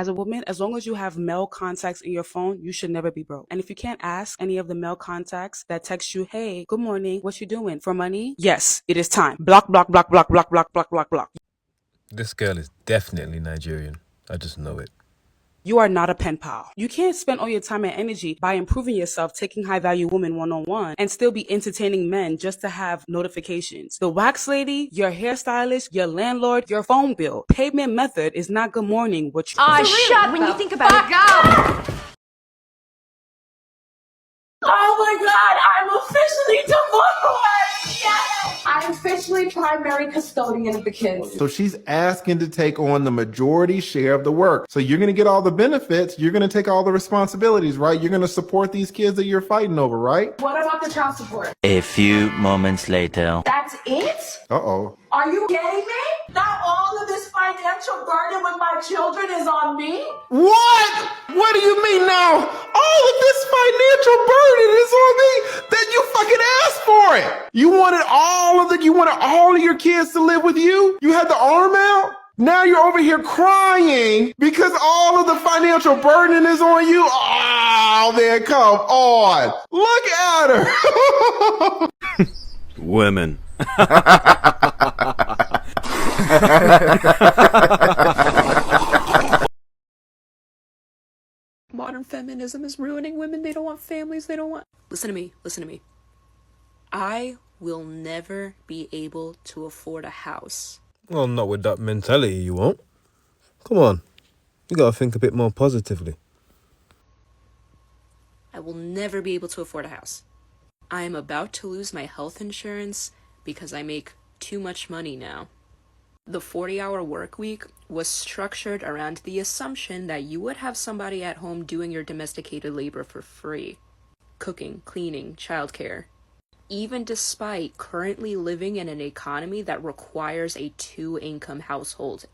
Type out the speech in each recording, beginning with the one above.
As a woman, as long as you have male contacts in your phone, you should never be broke. And if you can't ask any of the male contacts that text you, hey, good morning, what you doing, for money? Yes, it is time. Block, block, block, block, block, block, block, block, block. This girl is definitely Nigerian. I just know it. You are not a pen pal. You can't spend all your time and energy by improving yourself, taking high-value women one-on-one, and still be entertaining men just to have notifications. The wax lady, your hairstylist, your landlord, your phone bill. Payment method is not good morning, which shut when you think about it. Go! Oh my God, I'm officially divorced! Yes! I'm officially primary custodian of the kids. So she's asking to take on the majority share of the work. So you're going to get all the benefits. You're going to take all the responsibilities, right? You're going to support these kids that you're fighting over, right? What about the child support? A few moments later. That's it? Uh-oh. Are you kidding me? Now all of this financial burden with my children is on me? What? What do you mean now? All of this financial burden is on me? Then you fucking asked for it. You wanted all of your kids to live with you? You had the arm out? Now you're over here crying because all of the financial burden is on you? Oh, man, come on. Look at her. Women. Modern feminism is ruining women. They don't want families. They don't want... Listen to me. Listen to me. I will never be able to afford a house. Well, not with that mentality, you won't. Come on. You gotta think a bit more positively. I will never be able to afford a house. I am about to lose my health insurance because I make too much money now. The 40-hour work week was structured around the assumption that you would have somebody at home doing your domesticated labor for free. Cooking, cleaning, childcare. Even despite currently living in an economy that requires a 2-income household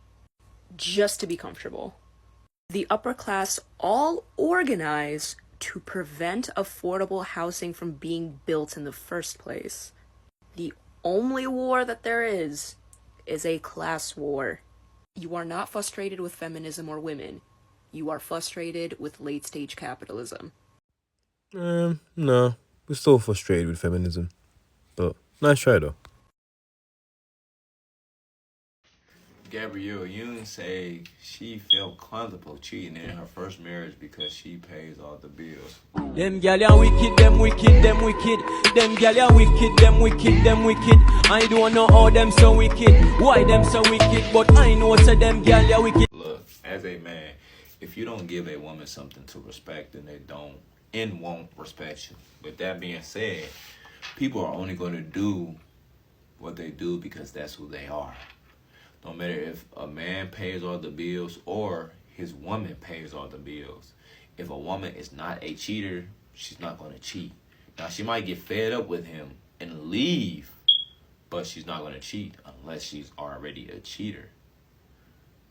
just to be comfortable. The upper class all organize to prevent affordable housing from being built in the first place. The only war that there is a class war. You are not frustrated with feminism or women. You are frustrated with late-stage capitalism. No, we're still frustrated with feminism. But nice try though. Gabrielle Union say she felt comfortable cheating in her first marriage because she pays all the bills. Them gal ya wicked, them wicked, them wicked. Them gal ya wicked, them wicked, them wicked. I don't know how them so wicked, why them so wicked, but I know so them gal ya wicked. Look, as a man, if you don't give a woman something to respect, then they don't and won't respect you. With that being said, people are only going to do what they do because that's who they are. No matter if a man pays all the bills or his woman pays all the bills. If a woman is not a cheater, she's not going to cheat. Now, she might get fed up with him and leave, but she's not going to cheat unless she's already a cheater.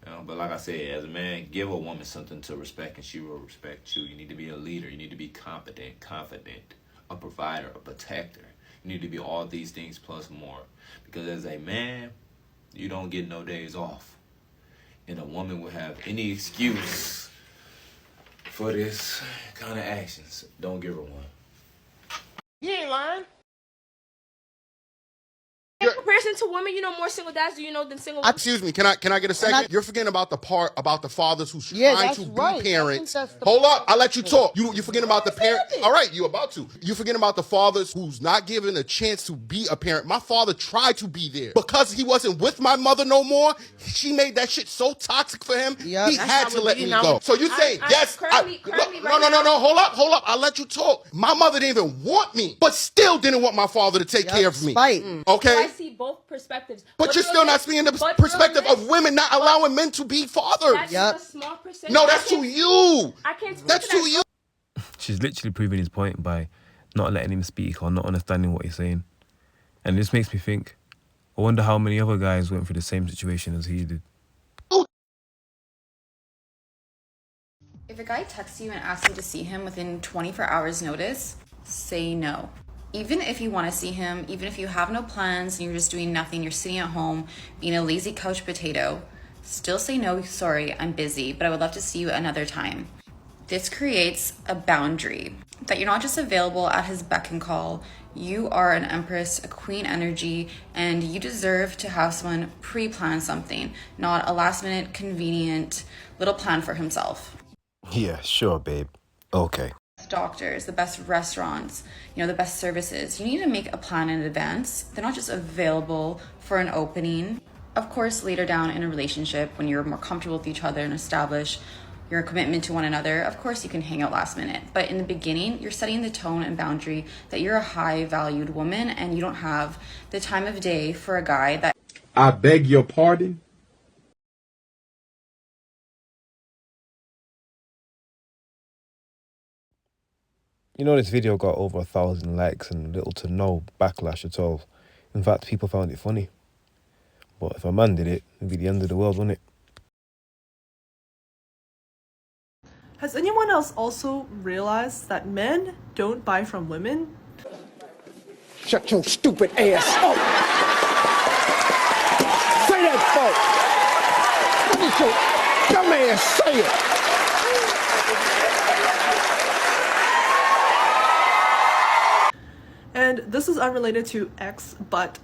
You know? But like I said, as a man, give a woman something to respect and she will respect you. You need to be a leader. You need to be competent, confident, a provider, a protector. You need to be all these things plus more. Because as a man, you don't get no days off. And a woman will have any excuse for this kind of actions. Don't give her one. You ain't lying. In comparison to women, you know more single dads, do you know, than single women? Excuse me, can I get a second? You're forgetting about the part about the fathers who's trying to be parents. Hold up, I'll let you talk. You forgetting about the parent. All right, you about to. You forgetting about the fathers who's not given a chance to be a parent. My father tried to be there. Because he wasn't with my mother no more, she made that shit so toxic for him, he had to let me go. So you say, yes, no, hold up, I'll let you talk. My mother didn't even want me, but still didn't want my father to take care of me. Okay? I see both perspectives. But you're still not seeing the perspective of women not allowing men to be fathers. That's a small percentage. No, that's to you. I can't speak That's to to you. She's literally proving his point by not letting him speak or not understanding what he's saying. And this makes me think, I wonder how many other guys went through the same situation as he did. If a guy texts you and asks you to see him within 24 hours notice, say no. Even if you want to see him, even if you have no plans and you're just doing nothing, you're sitting at home being a lazy couch potato, Still say no, sorry, I'm busy, but I would love to see you another time. This creates a boundary that you're not just available at his beck and call. You are an empress, a queen energy, and you deserve to have someone pre-plan something, not a last minute convenient little plan for himself. Yeah, sure, babe. Okay. Doctors, the best restaurants, the best services. You need to make a plan in advance. They're not just available for an opening. Of course, later down in a relationship, when you're more comfortable with each other and establish your commitment to one another, of course you can hang out last minute. But in the beginning, you're setting the tone and boundary that you're a high valued woman and you don't have the time of day for a guy that... I beg your pardon? This video got over 1,000 likes and little to no backlash at all. In fact, people found it funny. But if a man did it, it'd be the end of the world, wouldn't it? Has anyone else also realized that men don't buy from women? Shut your stupid ass up! Say that, folks! What did your dumb ass say it? And this is unrelated to X, but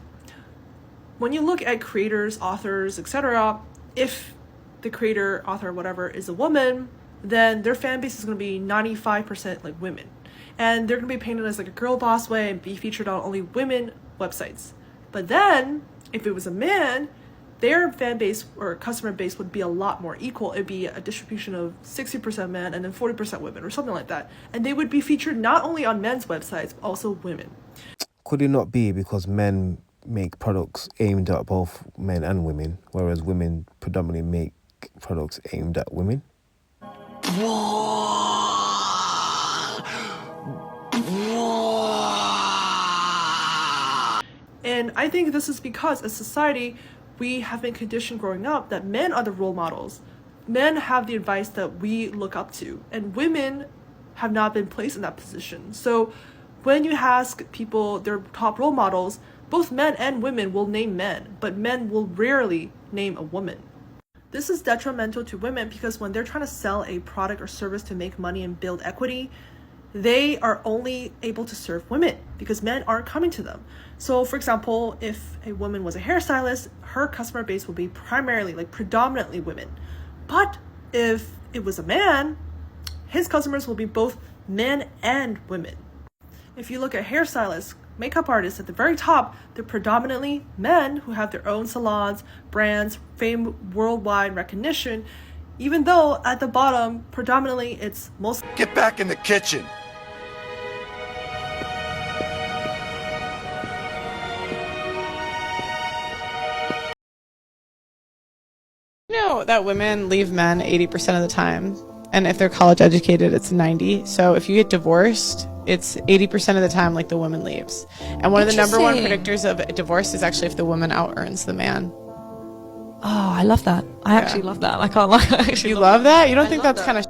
when you look at creators, authors, etc., if the creator, author, whatever, is a woman, then their fan base is going to be 95% like women. And they're going to be painted as like a girl boss way and be featured on only women websites. But then, if it was a man, their fan base or customer base would be a lot more equal. It'd be a distribution of 60% men and then 40% women or something like that. And they would be featured not only on men's websites, but also women. Could it not be because men make products aimed at both men and women, whereas women predominantly make products aimed at women? And I think this is because as society, we have been conditioned growing up that men are the role models. Men have the advice that we look up to, and women have not been placed in that position. So when you ask people their top role models, both men and women will name men, but men will rarely name a woman. This is detrimental to women because when they're trying to sell a product or service to make money and build equity, they are only able to serve women because men aren't coming to them. So for example, if a woman was a hairstylist, her customer base will be primarily, like predominantly women. But if it was a man, his customers will be both men and women. If you look at hairstylists, makeup artists at the very top, they're predominantly men who have their own salons, brands, fame, worldwide recognition, even though at the bottom, predominantly it's most... Get back in the kitchen! You know that women leave men 80% of the time, and if they're college educated, it's 90. So if you get divorced, it's 80% of the time like the woman leaves. And one of the number one predictors of divorce is actually if the woman out-earns the man. Oh, I love that. I actually love that. I can't lie. You love that? You don't think that's kind of...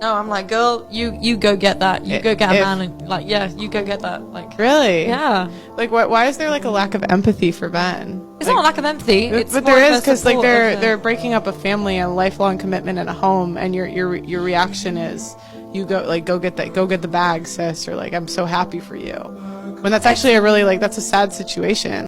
No, I'm like, girl, you go get that. You go get a man and like, yeah, you go get that. Like, really? Yeah. Like, why is there like a lack of empathy for men? It's not a lack of empathy. It's but there is, because like they're breaking up a family and a lifelong commitment in a home, and your reaction is you go get the bag, sis, or like I'm so happy for you. When that's actually a really that's a sad situation.